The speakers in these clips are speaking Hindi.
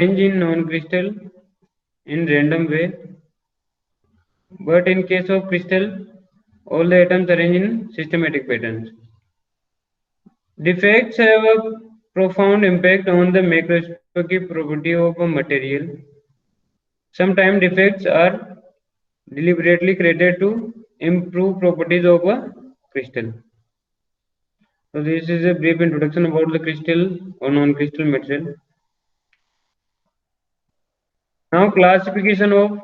arrange in non-crystal in random way, but in case of crystal, all the atoms arrange in systematic patterns. Defects have a profound impact on the macroscopic property of a material. Sometimes defects are deliberately created to improve properties of a crystal. So this is a brief introduction about the crystal or non-crystal material. Now classification of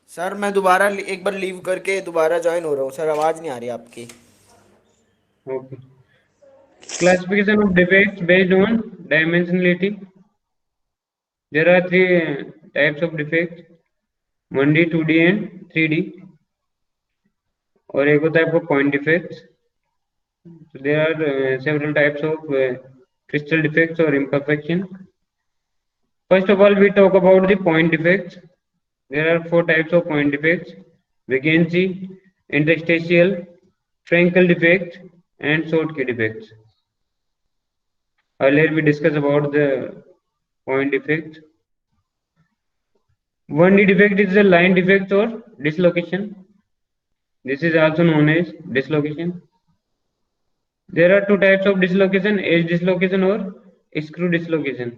sir मैं दोबारा एक बार लीव करके दोबारा ज्वाइन हो रहा हूँ सर, आवाज़ नहीं आ रही आपकी। okay. Classification of defects based on dimensionality. There are three types of defects: 1D, 2D and 3D. और एक होता है आपको point defects. So there are several types of crystal defects or imperfection. First of all, we talk about the point defects. There are four types of point defects: vacancy, interstitial, Frankel defect, and Schottky defects. Earlier we discussed about the point defect. 1D defect is a line defect or dislocation. This is also known as dislocation. There are two types of dislocation: edge dislocation or screw dislocation.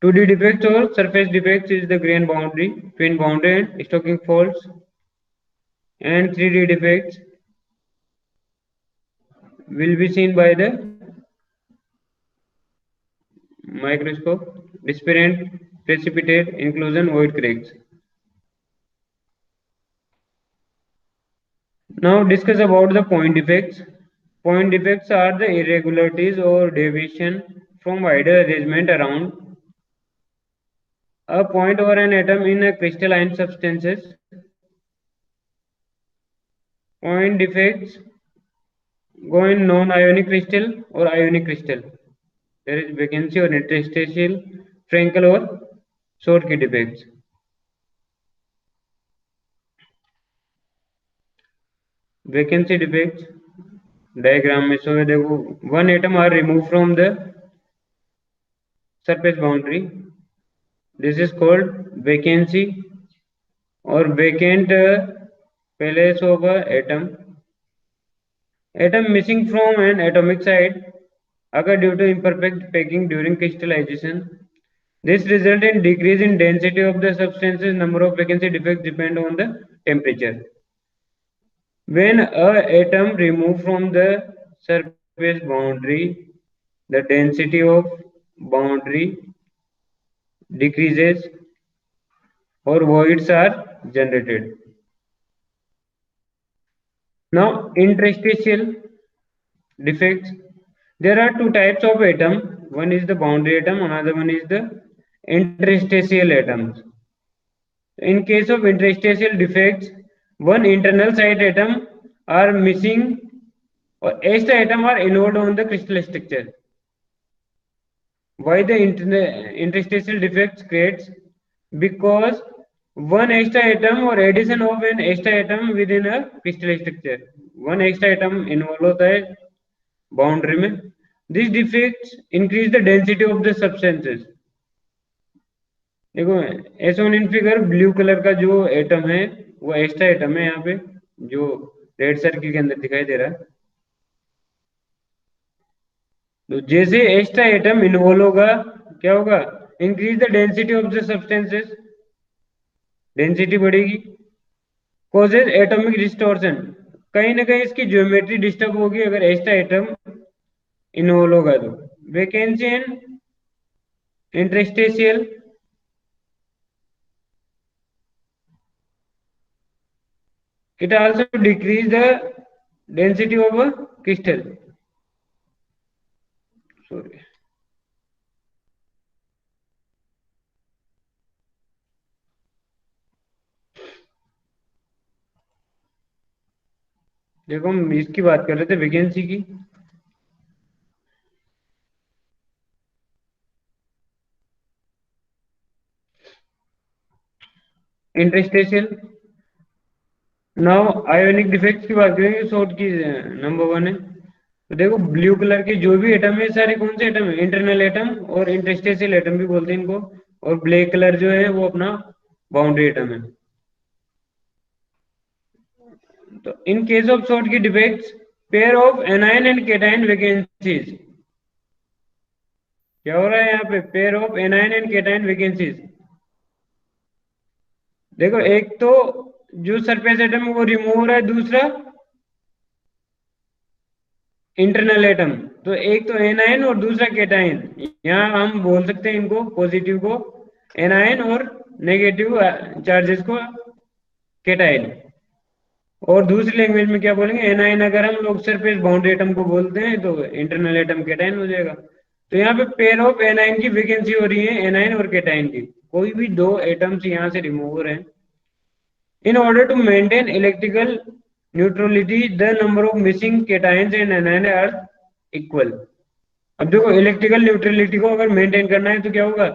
2D defects or surface defects is the grain boundary, twin boundary and stocking faults. And 3D defects will be seen by the microscope, disparate, precipitate, inclusion, void cracks. Now discuss about the point defects. Point defects are the irregularities or deviation from ideal arrangement around a point or an atom in a crystalline substances. Point defects go in non-ionic crystal or ionic crystal. There is vacancy or interstitial, Frankel or Schottky defects. Vacancy defects diagram में so देखो one atom are removed from the surface boundary. This is called vacancy or vacant place of a atom. Atom missing from an atomic site occur due to imperfect packing during crystallization. This result in decrease in density of the substances. Number of vacancy defects depend on the temperature. When a atom removed from the surface boundary, the density of boundary decreases or voids are generated. Now, interstitial defects. There are two types of atom. One is the boundary atom, another one is the interstitial atoms. In case of interstitial defects, one internal site atom are missing or extra atom are involved on the crystal structure. Why the interstitial defects creates? Because one extra atom or addition of an extra atom within a crystal structure. One extra atom involved होता है बाउंड्री में. These defects increase the density of the substances. देखो S on in figure blue colour का जो एटम है वो एक्स्ट्रा एटम है यहाँ पे जो रेड सर्किल के अंदर दिखाई दे रहा है. तो जैसे एक्स्ट्रा एटम इन्वॉल्व होगा क्या होगा? Increase the density of the substances. Density बढ़ेगी. Causes atomic distortion. कहीं ना कहीं इसकी ज्योमेट्री डिस्टर्ब होगी अगर एक्स्ट्रा एटम इन्वॉल्व होगा तो. Vacancy and interstitial. It also decrease the density of a crystal. Sorry. देखो हम इसकी बात कर रहे थे वैकेंसी की. इंटरस्टेशियल. नाउ आयोनिक डिफेक्ट्स की बात करेंगे. शॉर्ट की नंबर वन है. तो देखो ब्लू कलर के जो भी एटम है सारे कौन से एटम है, इंटरनल एटम और इंटरस्टेशियल एटम भी बोलते हैं इनको। और ब्लैक कलर जो है वो अपना बाउंड्री एटम है। तो इन केस ऑफ शॉर्ट की defects, pair of anion and cation vacancies, क्या हो रहा है यहाँ पे, pair of anion and cation vacancies. देखो एक तो जो सरफेस एटम है वो रिमूव हो रहा है, दूसरा इंटरनल एटम। तो एक तो एनायन और दूसरा केटायन, यहाँ हम बोल सकते हैं इनको पॉजिटिव को एनायन और नेगेटिव चार्जेस को केटायन। और दूसरी लैंग्वेज में क्या बोलेंगे, एनायन अगर हम लोग सरफेस बाउंड्री एटम को बोलते हैं तो इंटरनल एटम केटायन हो जाएगा। तो यहाँ पे पेयर ऑफ एनायन की वैकेंसी हो रही है, एनायन और केटायन की, कोई भी दो एटम्स यहाँ से रिमूव हो रहे हैं। In order to maintain electrical neutrality, the number of missing cations and anion are equal. अब देखो इलेक्ट्रिकल न्यूट्रलिटी को अगर मेंटेन करना है तो क्या होगा,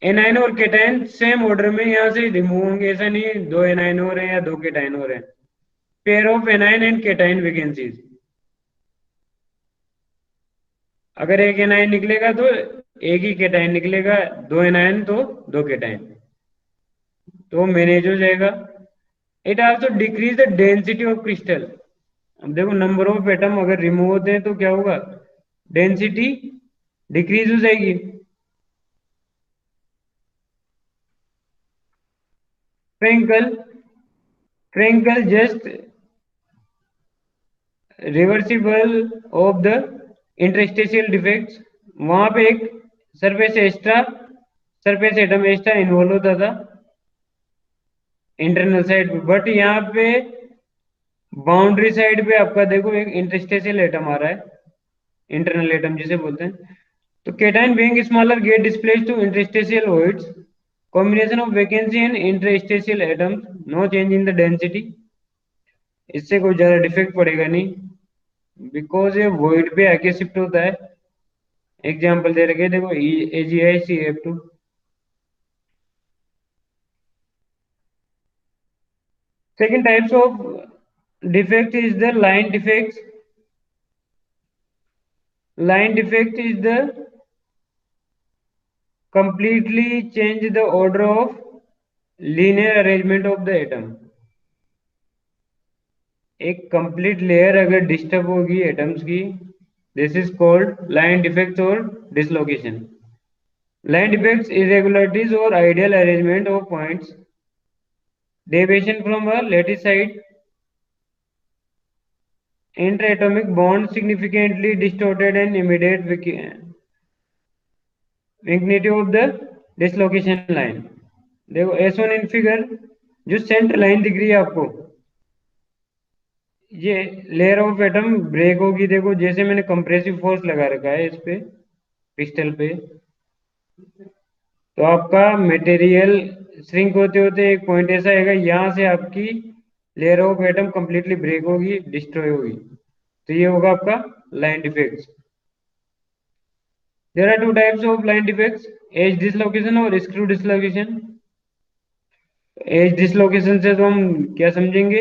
एनायन और केटायन सेम ऑर्डर में यहाँ से रिमूव होंगे, ऐसा नहीं है दो एनायन हो रहे हैं या दो केटायन हो रहे हैं। Pair of anion and cation vacancies, अगर एक एनायन निकलेगा तो एक ही केटायन निकलेगा, दो एनायन तो दो केटायन, तो मैनेज हो जाएगा। It also decreases the density of crystal. अब देखो नंबर ऑफ एटम अगर रिमूव होते हैं तो क्या होगा, डेंसिटी डिक्रीज हो जाएगी। Frenkel Frenkel just reversible of the interstitial defects, वहां पे एक सरफेस एटम एक्स्ट्रा इन्वॉल्व होता था इंटरनल साइड पे, बट यहाँ पे बाउंड्री साइड पे आपका देखो एक इंटरस्टेशियल एटम आ रहा है, इंटरनल एटम जिसे बोलते हैं। तो cation being smaller get displace to interstitial voids, combination of vacancy and interstitial atoms, no change in the density, इससे कोई ज्यादा डिफेक्ट पड़ेगा नहीं, बिकॉज ये वॉइड पे आके शिफ्ट होता है। एग्जांपल दे रखे देखो AgCF2। Second types of defect is the line defect. Line defect is the completely change the order of linear arrangement of the atom। एक कंप्लीट लेयर अगर डिस्टर्ब होगी एटम्स की, this is called line defects और डिसलोकेशन। लाइन डिफेक्ट्स इरेगुलरिटीज और ideal arrangement of points, deviation from a lattice side, inter-atomic bonds significantly distorted and immediate vicinity of the dislocation line। देखो एस वन इन फिगर, जो सेंटर लाइन दिख रही है आपको, ये लेयर ऑफ एटम ब्रेक होगी। देखो जैसे मैंने कंप्रेसिव फोर्स लगा रखा है इस पे क्रिस्टल पे, तो आपका मटेरियल श्रिंक होते होते एक पॉइंट ऐसा आएगा, यहाँ से आपकी layer of atom completely break होगी, डिस्ट्रॉय होगी, तो ये होगा आपका line defects. There are two types of line defects, edge dislocation और स्क्रू डिसलोकेशन। एज डिसलोकेशन से तो हम क्या समझेंगे,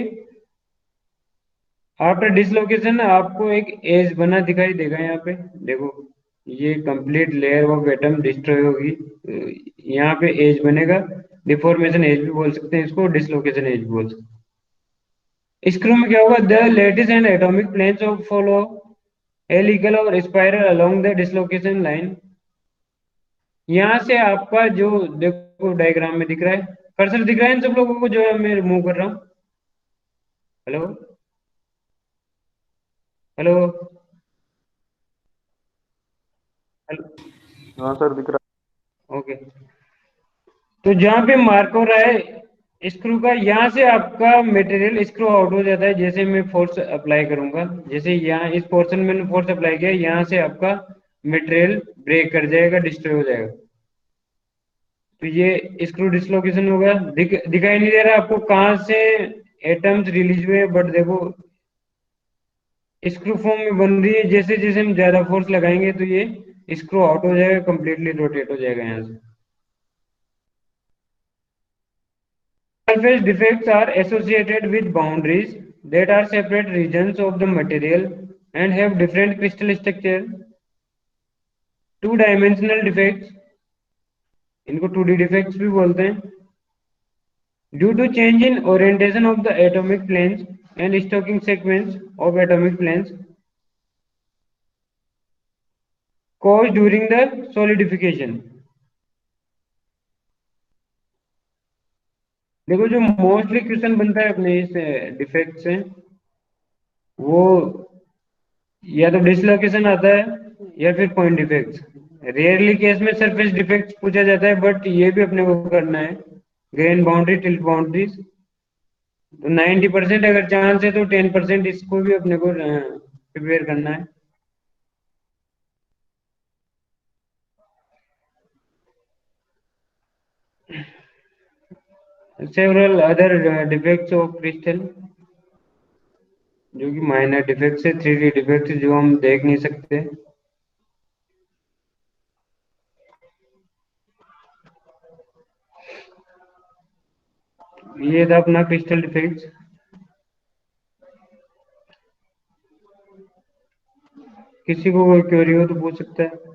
आफ्टर डिसलोकेशन आपको एक एज बना दिखाई देगा यहाँ पे, देखो ये complete layer of atom destroy होगी, यहाँ पे एज बनेगा। डिफॉर्मेशन एज भी बोल सकते हैं इसको, डिसलोकेशन एज भी बोल सकते हैं। स्क्रू में क्या होगा, the lattice and atomic planes of follow helical और spiral along the dislocation line. यहाँ से आपका जो देखो डायग्राम में दिख रहा है, कर्सर दिख रहा है इन सब लोगों को जो है मैं मूव कर रहा हूँ। Hello hello hello. हाँ सर दिख रहा ओके, तो जहाँ पे मार्क हो रहा है स्क्रू का, यहाँ से आपका मटेरियल स्क्रू आउट हो जाता है। जैसे मैं फोर्स अप्लाई करूंगा, जैसे यहाँ इस पोर्शन में फोर्स अप्लाई किया, यहाँ से आपका मटेरियल ब्रेक कर जाएगा, डिस्ट्रॉय हो जाएगा। तो ये स्क्रू डिसलोकेशन होगा। दिखाई नहीं दे रहा आपको कहाँ से एटम्स रिलीज हुए, बट देखो स्क्रू फॉर्म में बन रही है। जैसे जैसे हम ज्यादा फोर्स लगाएंगे तो ये स्क्रू आउट हो जाएगा, कंप्लीटली रोटेट हो जाएगा यहाँ से। Surface defects are associated with boundaries that are separate regions of the material and have different crystal structure. Two dimensional defects, इनको 2D defects भी बोलते हैं. Due to change in orientation of the atomic planes and stocking sequence of atomic planes caused during the solidification. देखो जो मोस्टली क्वेश्चन बनता है अपने इस डिफेक्ट से, वो या तो डिसलोकेशन आता है या फिर पॉइंट डिफेक्ट्स. रेयरली केस में सरफेस डिफेक्ट्स पूछा जाता है, बट ये भी अपने को करना है. ग्रेन बाउंड्री, टिल्ट बाउंड्रीज, तो 90% अगर चांस है तो 10% इसको भी अपने को प्रिपेयर करना है. Several other defects of crystal, जो कि माइनर डिफेक्ट्स है, 3D डिफेक्ट्स जो हम देख नहीं सकते. ये था अपना क्रिस्टल डिफेक्ट्स. किसी को कोई क्वेरी हो तो पूछ सकता है.